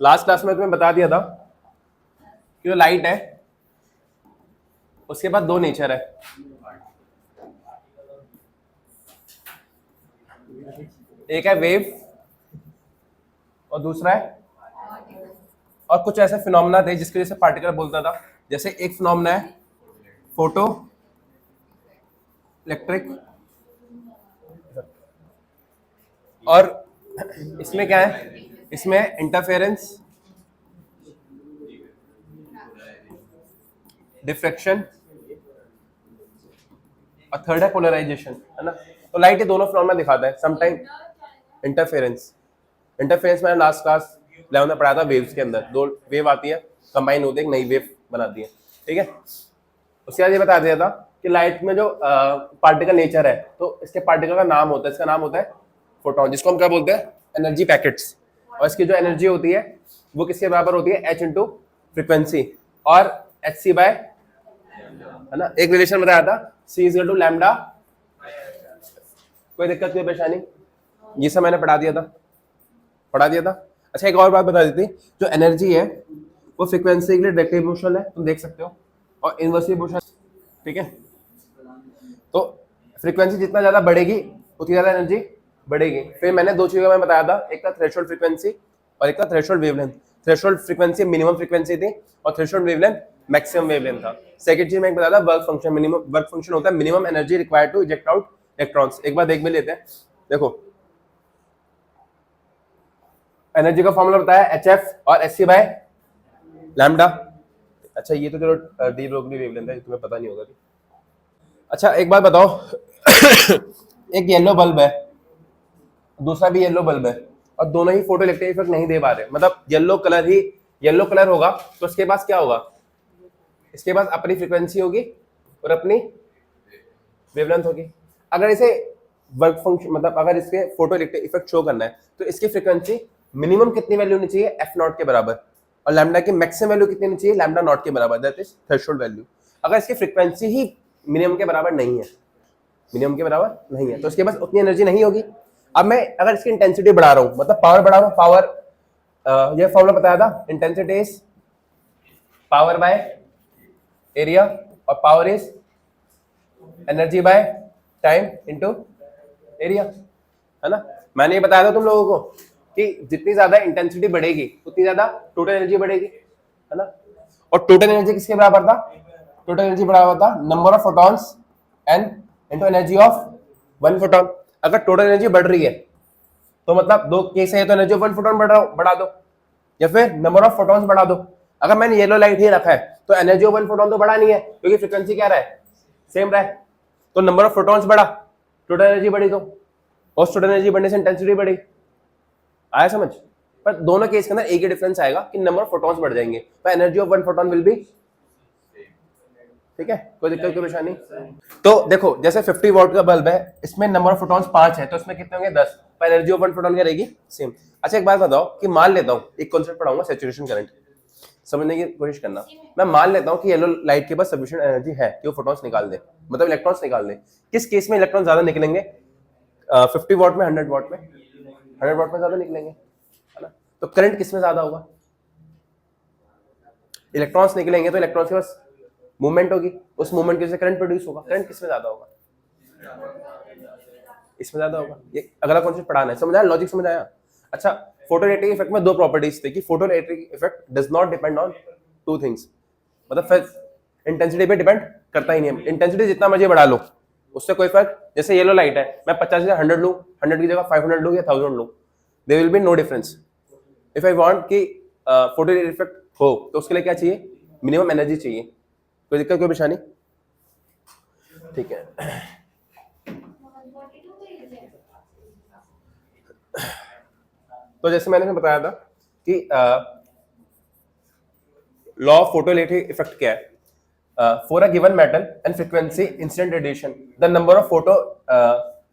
Last class में तुम्हें बता दिया था कि जो लाइट है उसके पास दो नेचर है, एक है वेव और दूसरा है, और कुछ ऐसे फिनोमेना थे जिसके जैसे पार्टिकल बोलता था। जैसे एक फिनोमेना है फोटो इलेक्ट्रिक, और इसमें क्या है, इसमें इंटरफेरेंस, डिफ्रैक्शन और थर्ड है पोलराइजेशन, है ना। तो लाइट ये दोनों फिनोमेना दिखाता है। समटाइम इंटरफेरेंस, इंटरफेरेंस मैंने लास्ट क्लास 11 में पढ़ाया था। वेव्स के अंदर दो वेव आती है, कंबाइन होती है, एक नई वेव बनाती है, ठीक है। उसके बाद ये बता दिया था कि लाइट में जो पार्टिकल नेचर है, तो इसके पार्टिकल का नाम होता है, इसका नाम होता है फोटोन, जिसको हम क्या बोलते हैं, एनर्जी पैकेट्स। और इसकी जो एनर्जी होती है वो किसके बराबर होती है, h इंटू फ्रिक्वेंसी और hc बाय, है ना। एक रिलेशन बताया था, c is equal to lambda. कोई दिक्कत, कोई परेशानी? ये सब मैंने पढ़ा दिया था। अच्छा, एक और बात बता दी थी, जो एनर्जी है वो फ्रीक्वेंसी के लिए डायरेक्टली प्रोपोर्शनल है, तुम देख सकते हो, और इनवर्सली प्रोपोर्शनल, ठीक है। तो फ्रीक्वेंसी जितना ज्यादा बढ़ेगी उतनी ज्यादा एनर्जी बढ़ेगी। फिर मैंने दो चीजों में बताया था, एक था थ्रेशोल्ड फ्रीक्वेंसी और एक था threshold wavelength. Threshold frequency minimum frequency थी और थ्रेशोल्ड वेवलेंथ मैक्सिमम वेवलेंथ था। सेकंड चीज मैं बताया था work function. Minimum work function होता है minimum energy required to eject out electrons. एक बार देख भी लेते हैं, देखो एनर्जी का फॉर्मूला बताया HF और SC बाय लैम्डा। अच्छा, ये तो चलो डी ब्रोगली वेवलेंथ है, तुम्हें पता नहीं होगा। अच्छा, एक बात बताओ एक येलो बल्ब है, दूसरा भी येलो बल्ब है, और दोनों ही फोटो इलेक्ट्रिक इफेक्ट नहीं दे पा रहे, मतलब येलो कलर होगा तो उसके पास क्या होगा, इसके पास अपनी फ्रीक्वेंसी होगी और अपनी वेवलेंथ होगी। अगर इसे वर्क फंक्शन, मतलब अगर इसके फोटो इलेक्ट्रिक इफेक्ट शो करना है तो इसकी फ्रीक्वेंसी मिनिमम कितनी वैल्यू होनी चाहिए, f0 के बराबर, और लैम्डा की मैक्सिमम वैल्यू कितनी होनी चाहिए, लैम्डा नॉट के बराबर, दैट इज थ्रेशोल्ड वैल्यू। अगर इसकी फ्रीक्वेंसी ही मिनिमम के बराबर नहीं है, तो इसके पास उतनी एनर्जी नहीं होगी। अब मैं अगर इसकी इंटेंसिटी बढ़ा रहा हूं, मतलब पावर बढ़ा रहा हूं, पावर, ये फॉर्मूला बताया था, intensity is power by area और power is energy by time into area, है ना। मैंने ये बताया था तुम लोगों को कि जितनी ज्यादा इंटेंसिटी बढ़ेगी उतनी ज्यादा टोटल एनर्जी बढ़ेगी, है ना। और टोटल एनर्जी किसके बराबर था, टोटल एनर्जी बराबर था number of photons n into energy of one photon. अगर टोटल एनर्जी बढ़ रही है तो मतलब दो केस है, तो एनर्जी ऑफ वन फोटॉन बढ़ा दो, या फिर नंबर ऑफ फोटॉन्स बढ़ा दो। अगर मैंने येलो लाइट ही रखा है तो एनर्जी ऑफ वन फोटॉन तो बढ़ा नहीं है, क्योंकि फ्रीक्वेंसी क्या रहा है, सेम रहा है। तो नंबर ऑफ फोटॉन्स बढ़ा, टोटल एनर्जी बढ़ी, तो और टोटल एनर्जी बढ़ने से इंटेंसिटी बढ़ी। आया समझ? पर दोनों केस के अंदर एक ही डिफरेंस आएगा कि नंबर ऑफ फोटॉन्स बढ़ जाएंगे, पर energy of one photon will be, ठीक है। कोई दिक्कत, कोई परेशानी? तो देखो, जैसे 50 वॉट का बल्ब है, इसमें नंबर ऑफ फोटॉन्स 5 है, तो इसमें कितने होंगे, 10, पर एनर्जी ऑफ वन फोटॉन क्या रहेगी, सेम। अच्छा, एक बात बताओ कि मान लेता हूं, एक कॉन्सेप्ट पढ़ाऊंगा सैचुरेशन करंट, समझने की कोशिश करना। मैं मान लेता हूं कि येलो लाइट के पास सफिशिएंट एनर्जी है कि वो फोटॉन्स निकाल दे, मतलब इलेक्ट्रॉन्स निकाल दे। किस केस में इलेक्ट्रॉन ज्यादा निकलेंगे, 50 वॉट में, 100 वॉट में? 100 वॉट में ज्यादा निकलेंगे, है ना। तो करंट किस में ज्यादा होगा, इलेक्ट्रॉन्स निकलेंगे तो इलेक्ट्रॉन्स के पास मूवमेंट होगी, उस मूवमेंट की वजह से करंट प्रोड्यूस होगा। करंट किस में ज्यादा होगा, इसमें ज्यादा होगा। ये अगला कॉन्सेप्ट पढ़ाना है, समझ आया, लॉजिक समझ आया? अच्छा, फोटोइलेक्ट्रिक इफेक्ट में दो प्रॉपर्टीज थे कि photoelectric effect does not depend on two things, मतलब फिर इंटेंसिटी पे डिपेंड करता ही नहीं है। इंटेंसिटी जितना मर्जी बढ़ा लो उससे कोई फर्क, जैसे येलो लाइट है, मैं 50 से 100 लूं, 100 की जगह 500 लूं या 1000 लूं, there will be no difference. If I want कि फोटोइलेक्ट्रिक इफेक्ट हो तो उसके लिए क्या चाहिए, मिनिमम एनर्जी चाहिए। कोई दिक्कत, कोई परेशानी? ठीक है। तो जैसे मैंने बताया था कि लॉ ऑफ फोटोइलेक्ट्रिक इफेक्ट क्या है, for a given metal and frequency incident radiation the number of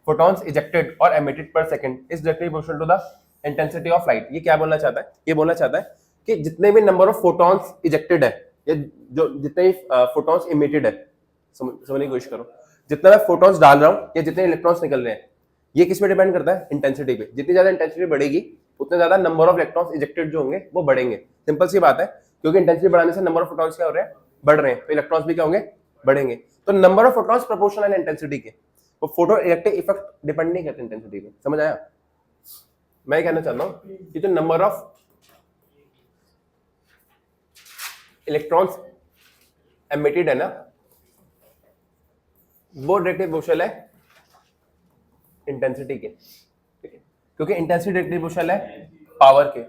photons ejected or emitted per second is directly proportional to the intensity of light। ये क्या बोलना चाहता है, ये बोलना चाहता है कि जितने भी नंबर ऑफ फोटॉन्स इजेक्टेड है या जो जितने फोटॉन्स इमिटेड है, समझने की कोशिश करो, जितना मैं फोटॉन्स डाल रहा हूं या जितने इलेक्ट्रॉन्स निकल रहे हैं, ये किस पे डिपेंड करता है, इंटेंसिटी पे। जितनी ज्यादा इंटेंसिटी बढ़ेगी उतने ज्यादा नंबर ऑफ इलेक्ट्रॉन्स इजेक्टेड जो होंगे वो बढ़ेंगे। सिंपल सी बात है, क्योंकि इंटेंसिटी बढ़ाने से नंबर ऑफ फोटॉन्स क्या हो रहे हैं, बढ़ रहे हैं, तो इलेक्ट्रॉन्स भी क्या होंगे, बढ़ेंगे। तो नंबर ऑफ फोटॉन्स प्रोपोर्शनल है इंटेंसिटी के, वो फोटो इलेक्ट्रिक इफेक्ट डिपेंड नहीं करते इंटेंसिटी पे। समझ आया? मैं कहना चाहता हूँ कि जो नंबर ऑफ इलेक्ट्रॉन्स एमिटेड है ना, वो डायरेक्टली प्रोपोर्शनल है इंटेंसिटी के, ठीक है? क्योंकि इंटेंसिटी डायरेक्टली प्रोपोर्शनल है पावर के,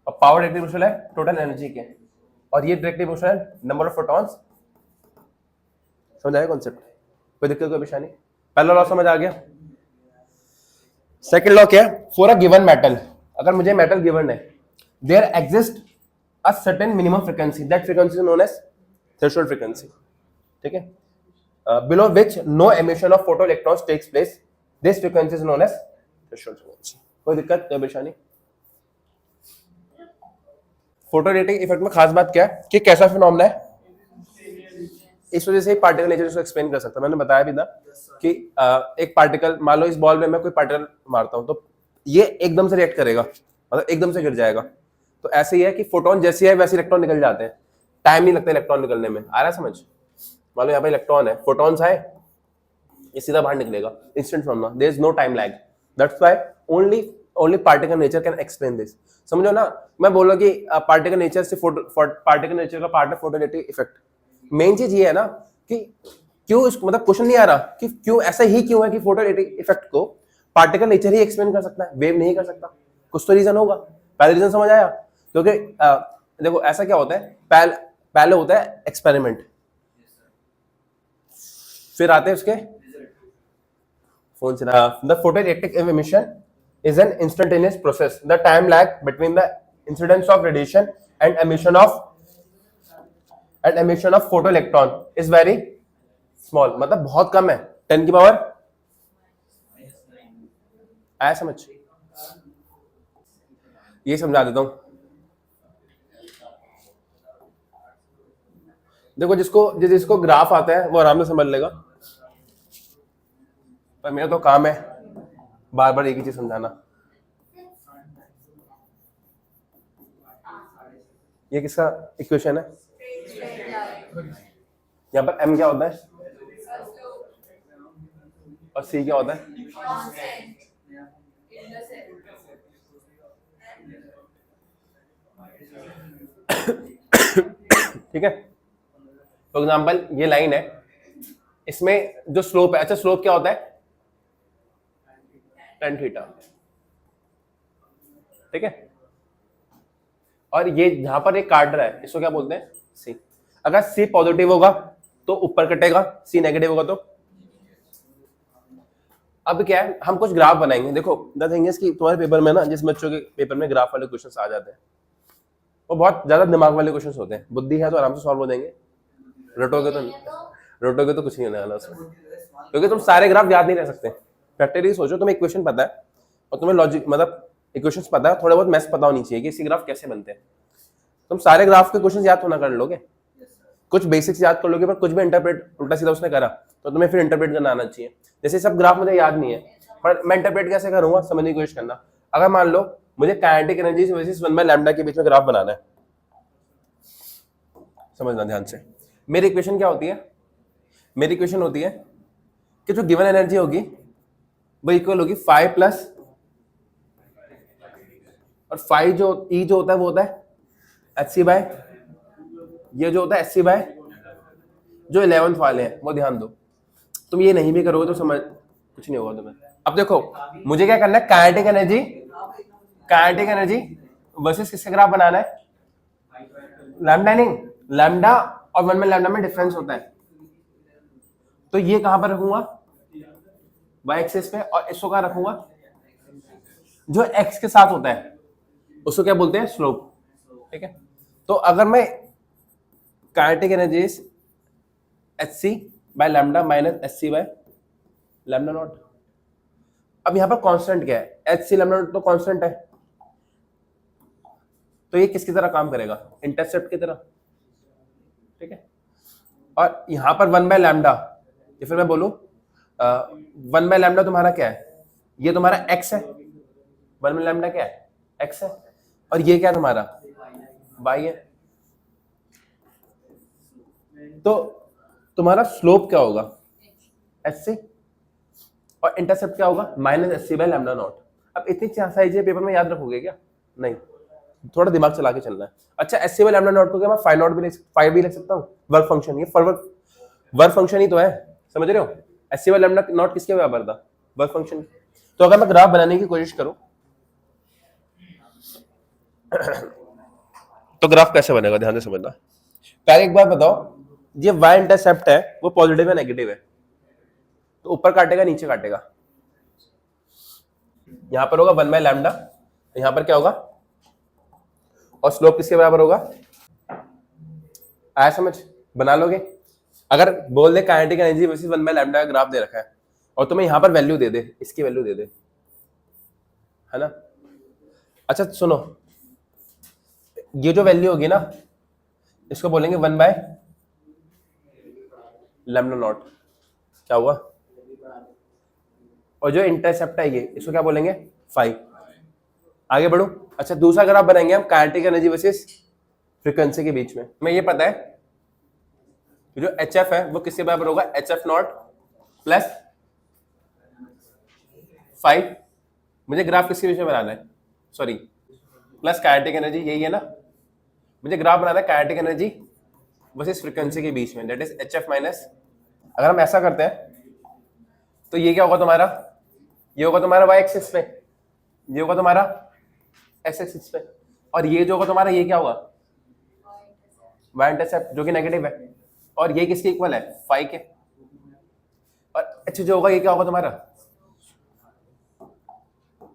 और पावर डायरेक्टली प्रोपोर्शनल है टोटल एनर्जी के, और ये डायरेक्टली प्रोपोर्शनल है नंबर ऑफ फोटॉन्स। समझ आया कॉन्सेप्ट? कोई दिक्कत, कोई परेशानी? पहला लॉ समझ आ गया। सेकंड लॉ क्या है? फॉर अ गिवन मेटल, अगर मुझे मेटल गिवन है, there exist a certain minimum frequency, that frequency is known as threshold frequency, ठीक है? Below which no emission of photoelectrons takes place, this frequency is known as threshold frequency। कोई दिक्कत, कोई परेशानी? फोटोरेटिक effect में खास बात क्या है कि कैसा फिनोमेना है, इस वजह से पार्टिकल नेचर इसको एक्सप्लेन कर सकता है। मैंने बताया भी था कि एक पार्टिकल, मान लो इस बॉल में मैं कोई पार्टिकल मारता हूं तो ये एकदम से रिएक्ट करेगा, मतलब एकदम से गिर जाएगा। तो ऐसे ही है कि फोटोन जैसे है वैसे इलेक्ट्रॉन निकल जाते हैं, टाइम नहीं लगता इलेक्ट्रॉन निकलने में। आ रहा है समझ? मान लो यहाँ पे इलेक्ट्रॉन है, फोटॉन्स आए, ये सीधा बाहर निकलेगा, instant phenomena, there is no time lag. That's why only particle nature can explain this. समझो ना, मैं बोल रहा कि पार्टिकल नेचर से पार्टिकल नेचर का पार्ट है फोटोरेटिक इफेक्ट। मेन चीज ये है ना कि क्यों, इसको मतलब क्वेश्चन नहीं आ रहा कि क्यों ऐसा ही क्यों है कि फोटोरेटिक इफेक्ट को पार्टिकल नेचर ही एक्सप्लेन कर सकता है, वेव नहीं कर सकता। कुछ तो रीजन होगा। पहले रीजन समझ आया? क्योंकि देखो ऐसा क्या होता है, पहले होता है एक्सपेरिमेंट, फिर आते हैं उसके फोन से। The photoelectric emission is an instantaneous process. The time lag between the incidence of radiation and emission of photoelectron is very small, मतलब बहुत कम है, 10 की पावर आया समझ? ये समझा देता हूं। देखो जिसको ग्राफ आता है वो आराम से समझ लेगा, पर मेरा तो काम है बार बार एक ही चीज समझाना। ये किसका इक्वेशन है? यहाँ पर m क्या होता है और c क्या होता है? ठीक है। फॉर एग्जाम्पल ये लाइन है, इसमें जो स्लोप है, अच्छा स्लोप क्या होता है? tan थीटा, ठीक है। और ये जहां पर एक काट रहा है इसको क्या बोलते हैं? सी। अगर सी पॉजिटिव होगा तो ऊपर कटेगा, सी नेगेटिव होगा तो। अब क्या है, हम कुछ ग्राफ बनाएंगे। देखो द थिंग इज कि तुम्हारे पेपर में ना, जिस बच्चों के पेपर में ग्राफ वाले क्वेश्चंस आ जाते हैं वो बहुत ज्यादा दिमाग वाले क्वेश्चंस होते हैं। बुद्धि है तो आराम से सॉल्व हो जाएंगे, रटोगे तो कुछ नहीं होने वाला उसमें, क्योंकि तुम सारे ग्राफ याद नहीं रह सकते। प्रैक्टिकली सोचो, तुम्हें इक्वेशन पता है और तुम्हें लॉजिक मतलब इक्वेशंस पता है, थोड़े बहुत मैथ्स पता होनी चाहिए कि इसके ग्राफ कैसे बनते हैं। तुम सारे ग्राफ के क्वेश्चंस याद होना कर लोगे, कुछ बेसिक्स याद कर लोगे, पर कुछ भी इंटरप्रेट उल्टा सीधा उसने करा तो तुम्हें फिर इंटरप्रेट करना आना चाहिए। जैसे सब ग्राफ मुझे याद नहीं है, पर मैं इंटरप्रेट कैसे करूंगा समझने की कोशिश करना। अगर मान लो मुझे काइनेटिक एनर्जी वर्सेस 1/λ के बीच में ग्राफ बनाना है, समझना ध्यान से। मेरी इक्वेशन क्या होती है? मेरी इक्वेशन होती है कि जो गिवन एनर्जी होगी वो इक्वल होगी फाई प्लस, और फाई जो ई जो होता है वो होता है एच बाय, ये जो होता है एच बाय जो 11th वाले हैं वो ध्यान दो। तुम ये नहीं भी करोगे तो समझ कुछ नहीं होगा तुम्हें। अब देखो मुझे क्या करना है, काइनेटिक एनर्जी वर्सेस किसका ग्राफ बनाना है? लैम्डा नहीं, लैम्डा और 1/λ में डिफरेंस होता है, तो ये कहां पर रखूंगा? वाई एक्सिस पे, और इसको कहां रखूंगा? जो एक्स के साथ होता है उसको क्या बोलते हैं? स्लोप, ठीक है। तो अगर मैं kinetic energy H by lambda minus H by lambda not, अब यहां पर कांस्टेंट क्या है? एच लैम्डा नॉट तो कांस्टेंट है, तो ये किसकी तरह काम करेगा? इंटरसेप्ट की तरह, ठीक है। और यहां पर 1/λ, या फिर मैं बोलूं 1/λ तुम्हारा क्या है? ये तुम्हारा x है, 1 में लैम्डा क्या है, x है, और ये क्या है तुम्हारा, y है। तो तुम्हारा स्लोप क्या होगा, एच, और इंटरसेप्ट क्या होगा, minus H C by lambda not. अब इतनी साइज पेपर में याद रखोगे क्या, नहीं, थोड़ा दिमाग चला के चलना है। अच्छा, H C by lambda not को क्या मैं फाइव भी लिख सकता हूँ, वर्क फंक्शन, ये वर्क फंक्शन ही तो है, समझ रहे हो। H C by lambda not किसके बराबर था, वर्क फंक्शन। तो अगर मैं ग्राफ बनाने की कोशिश करूं तो ग्राफ कैसे बनेगा, ध्यान से समझना। पहले एक बार बताओ, ये y इंटरसेप्ट है वो पॉजिटिव है नेगेटिव है, तो ऊपर काटेगा नीचे काटेगा, यहां पर होगा 1 बाय लैम्डा, यहां पर क्या होगा, और स्लोप किसके बराबर होगा, आया समझ, बना लोगे। अगर बोल दे kinetic energy versus 1 by lambda का ग्राफ दे रखा है और तुम्हें यहां पर वैल्यू दे दे, इसकी वैल्यू दे दे, है ना। अच्छा सुनो, ये जो वैल्यू होगी ना इसको बोलेंगे 1 बाय लैम्डा नॉट, क्या हुआ, और जो इंटरसेप्ट है ये इसको क्या बोलेंगे, 5। आगे बढ़ो। अच्छा, दूसरा ग्राफ बनाएंगे हम काइनेटिक एनर्जी वर्सेस फ्रीक्वेंसी के बीच में। हमें ये पता है कि जो एच एफ है वो किसके बराबर होगा, एच एफ नॉट प्लस 5। मुझे ग्राफ किसके बीच में बनाना है, सॉरी, प्लस काइनेटिक एनर्जी, यही है ना। मुझे ग्राफ बनाना है काइनेटिक एनर्जी वर्सेस फ्रीक्वेंसी के बीच में, that is H F minus. अगर हम ऐसा करते हैं तो ये क्या होगा तुम्हारा, ये होगा तुम्हारा वाई एक्सिस पे, ये होगा तुम्हारा एक्स एक्सिस पे, और ये जो होगा तुम्हारा ये क्या होगा, वाई इंटरसेप्ट जो कि नेगेटिव है, और ये किसके इक्वल है, फाई के, और एच जो होगा ये क्या होगा तुम्हारा।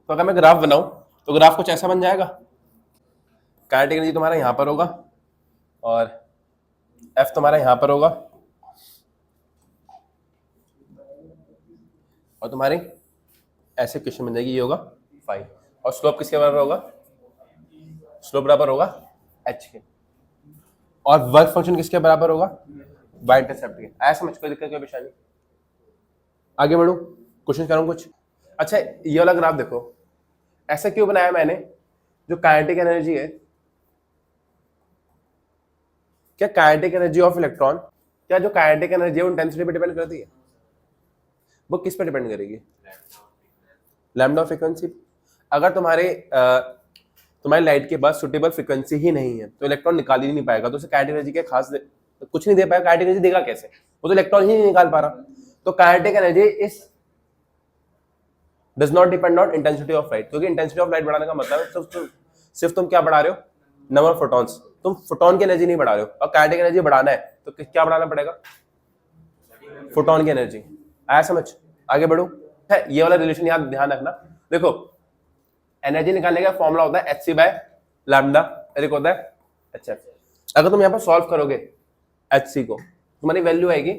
तो अगर मैं ग्राफ बनाऊं तो ग्राफ कुछ ऐसा बन जाएगा, काइनेटिक एनर्जी तुम्हारा यहां पर होगा और एफ तुम्हारा यहां पर होगा, और तुम्हारी ऐसे क्वेश्चन बन जाएगी, ये होगा 5, और स्लोप किसके बराबर होगा, स्लोप बराबर होगा एच के, और वर्क फंक्शन किसके बराबर होगा, वाई इंटरसेप्ट के। ऐसा समझ, कोई दिक्कत कोई परेशानी। आगे बढ़ो, क्वेश्चन करूँ कुछ। अच्छा, ये वाला ग्राफ देखो, ऐसा क्यों बनाया मैंने, जो काइनेटिक एनर्जी है, क्या काइनेटिक एनर्जी ऑफ इलेक्ट्रॉन, क्या जो काइनेटिक एनर्जी है वो इंटेंसिटी पे डिपेंड करती है, वो किस पे डिपेंड करेगी, लैम्डा फ्रीक्वेंसी। अगर तुम्हारी लाइट के पास सुटेबल फ्रीक्वेंसी ही नहीं है तो इलेक्ट्रॉन निकाल ही नहीं पाएगा, तो उसे काइनेटिक एनर्जी के तो कुछ नहीं दे पाएगा, काइनेटिक एनर्जी देगा कैसे, वो तो इलेक्ट्रॉन ही नहीं निकाल पा रहा। तो kinetic energy is does not depend on intensity of light, क्योंकि इंटेंसिटी ऑफ लाइट बढ़ाने का मतलब है सिर्फ तुम क्या बढ़ा रहे हो, नंबर ऑफ फोटॉन्स, तुम फोटोन की एनर्जी नहीं बढ़ा रहे हो, और काइनेटिक एनर्जी बढ़ाना है तो क्या बढ़ाना पड़ेगा, फोटोन की एनर्जी। आया समझ, आगे बढ़ो। है ये वाला रिलेशन याद ध्यान रखना। देखो, एनर्जी निकालने का फॉर्मूला होता है एच सी बाय लैम्डा, एक होता है एच एफ। अगर तुम यहाँ पर सॉल्व करोगे एच सी को, तुम्हारी वैल्यू आएगी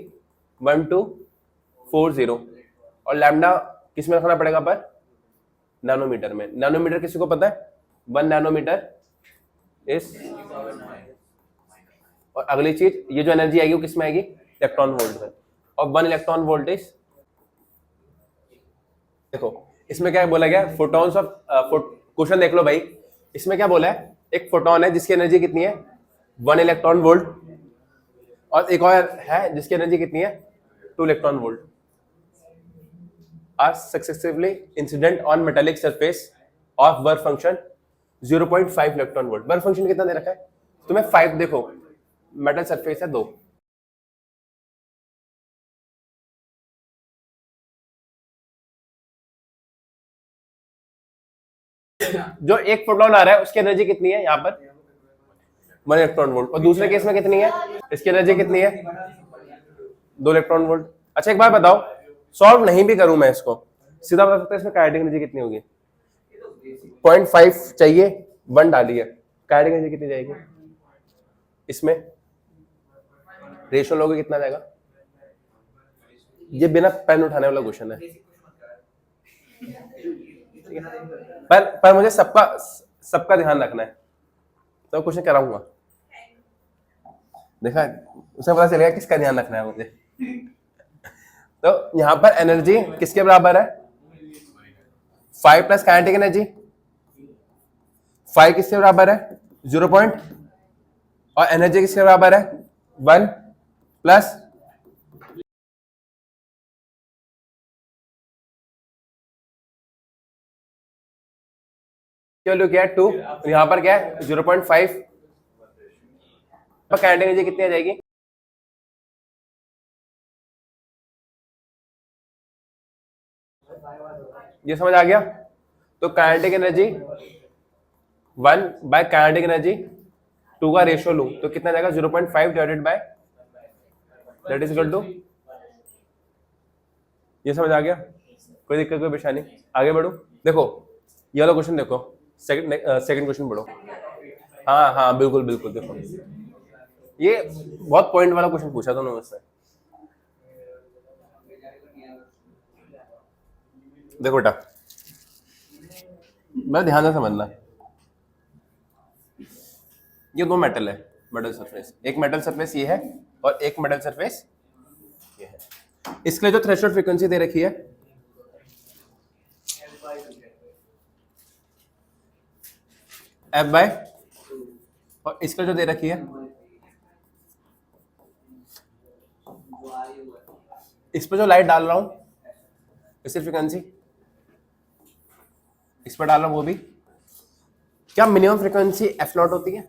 1240, और लैम्डा किस में रखना पड़ेगा पर, नैनोमीटर में। नैनोमीटर किसी को पता है, 1 नैनोमीटर इस, और अगली चीज ये जो एनर्जी आएगी वो किस में आएगी, इलेक्ट्रॉन वोल्ट में, और 1 इलेक्ट्रॉन वोल्ट इज, देखो इसमें क्या बोला गया, फोटॉन्स ऑफ, क्वेश्चन देख लो भाई, इसमें क्या बोला है, एक फोटोन है जिसकी एनर्जी कितनी है 1 इलेक्ट्रॉन वोल्ट, और एक और है जिसकी एनर्जी कितनी है 2 electron volt, are successively incident on metallic surface of work function 0.5 electron volt. Work function कितना दे रखा है तुम्हें, 5। देखो मेटल सरफेस है 2, जो एक फोटोन आ रहा है उसकी एनर्जी कितनी है यहाँ पर 1 इलेक्ट्रॉन वोल्ट, और दूसरे केस में कितनी है, इसकी एनर्जी कितनी है 2 इलेक्ट्रॉन वोल्ट। अच्छा एक बार बताओ, सॉल्व नहीं भी करूं मैं इसको, सीधा बता सकता है इसमें काइनेटिक एनर्जी कितनी होगी, 0.5 चाहिए, 1 डाली है, काइनेटिक एनर्जी कितनी जाएगी, इसमें रेशियो लोगे कितना जाएगा। ये बिना पेन उठाने वाला क्वेश्चन है, पर मुझे सबका ध्यान रखना है, तो क्वेश्चन कराऊंगा, देखा उसे पता चलेगा किसका ध्यान रखना है मुझे। तो यहां पर एनर्जी किसके बराबर है, 5 प्लस काइनेटिक एनर्जी, फाइव किसके बराबर है 0 पॉइंट, और एनर्जी किसके बराबर है 1 प्लस वैल्यू क्या है 2, यहां पर क्या है 0.5, काइनेटिक एनर्जी कितनी आ जाएगी, ये समझ आ गया। तो kinetic energy 1 by kinetic energy 2 का रेशियो लूं तो कितना जाएगा 0.5 divided by that is equal to, ये समझ आ गया, कोई दिक्कत कोई परेशानी, आगे बढ़ो। देखो ये वाला क्वेश्चन देखो, सेकंड क्वेश्चन पढ़ो। हाँ हाँ बिल्कुल बिल्कुल, देखो ये बहुत पॉइंट वाला क्वेश्चन पूछा था उन्होंने मुझसे। देखो बेटा मैं ध्यान से समझना, ये दो मेटल है, मेटल सरफेस, एक मेटल सरफेस ये है और एक मेटल सरफेस ये है। इसके लिए जो थ्रेशोल्ड फ्रीक्वेंसी दे रखी है F बाय, और इसका जो दे रखी है इस पर जो लाइट डाल रहा हूं इसकी फ्रीक्वेंसी इस पर डाल रहा हूं, वो भी क्या मिनिमम फ्रीक्वेंसी F नॉट होती है,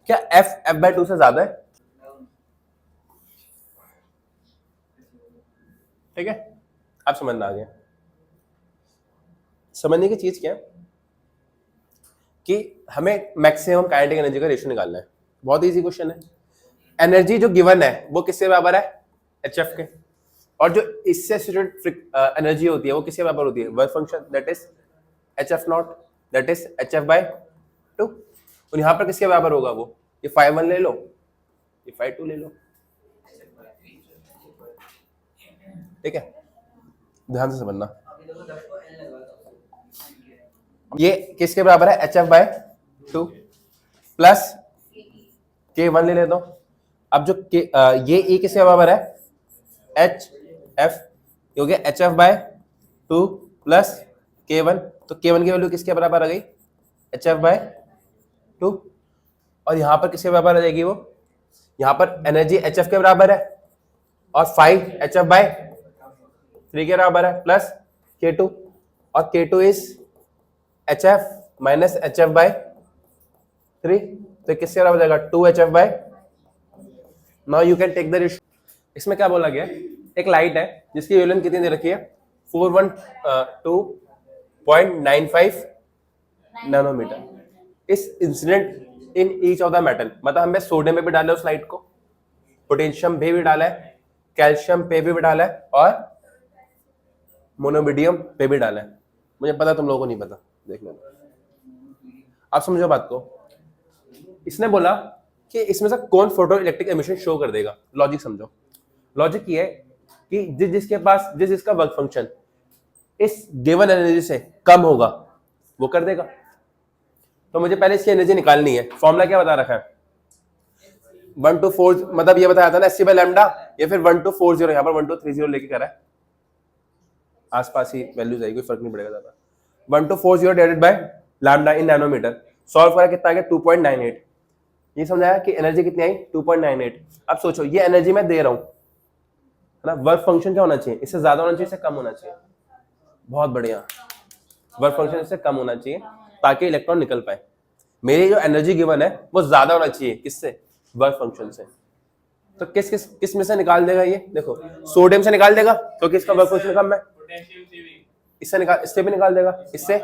क्या F बाय 2 से ज्यादा है, ठीक है। आप समझना आ गया। समझने की चीज क्या है कि हमें मैक्सिमम काइनेटिक एनर्जी का रेशियो निकालना है, बहुत इजी क्वेश्चन है। एनर्जी जो गिवन है वो किससे बराबर है HF के, और जो इससे एसोसिएटेड एनर्जी होती है वो किसके बराबर होती है work function that is HF not that is HF by 2, और यहाँ पर किसके बराबर होगा वो, ये 5 ले लो, ये 5 ले लो, ठीक है, ध्यान से समझना। ये किसके बराबर है HF बाय 2 प्लस K1 ले लेता हूं। अब जो ये E किसके बराबर है HF, क्योंकि HF बाय 2 प्लस K1, तो K1 की वैल्यू किसके बराबर आ गई HF बाय 2, और यहां पर किसके बराबर आ जाएगी वो, यहां पर एनर्जी HF के बराबर है और 5 HF बाय 3 के बराबर है प्लस K2, और K2 is HF minus HF by 3, तो किसके बराबर हो जाएगा 2 HF by. Now you can take the ratio. इसमें क्या बोला गया, एक लाइट है जिसकी वेवलेंथ कितनी दे रखी है 412.95 नैनोमीटर, इस incident in each of the metal, मतलब हमने सोडियम पे भी डाला है उस लाइट को, पोटेशियम पे भी डाला है, कैल्शियम पे भी डाला है, और मोनोबिडियम पे भी डाला है। मुझे पता तुम लोगों को नहीं पता, देख लेना। आप समझो बात को, इसने बोला कि इसमें से कौन फोटो इलेक्ट्रिक एमिशन शो कर देगा। लॉजिक समझो, लॉजिक ये है कि जिसके पास जिसका वर्क फंक्शन इस गिवन एनर्जी से कम होगा वो कर देगा। तो मुझे पहले इसकी एनर्जी निकालनी है। फॉर्मूला क्या बता रखा है 1 to 4, मतलब ये बताया था ना SC by लैम्डा, ये फिर 1 to 40, यहाँ पर 1 to 30 लेके करा है, आसपास ही वैल्यूज आएगी, कोई फर्क नहीं पड़ेगा ज्यादा। 1 to 40 divided by lambda in nanometer, solve करा कितना आ गया 2.98। ये समझाया कि एनर्जी कितनी आई 2.98। अब सोचो ये एनर्जी मैं दे रहा हूं, है ना, वर्क फंक्शन क्या होना चाहिए, इससे ज्यादा होना चाहिए, इससे कम होना चाहिए। बहुत बढ़िया, वर्क फंक्शन इससे कम होना चाहिए ताकि इलेक्ट्रॉन निकल पाए। मेरी जो एनर्जी गिवन है वो ज्यादा होना चाहिए, किससे, वर्क फंक्शन से। तो किस में से निकाल देगा ये, देखो सोडियम से निकाल देगा क्योंकि इसका वर्क फंक्शन कम है, इससे भी निकाल देगा, इससे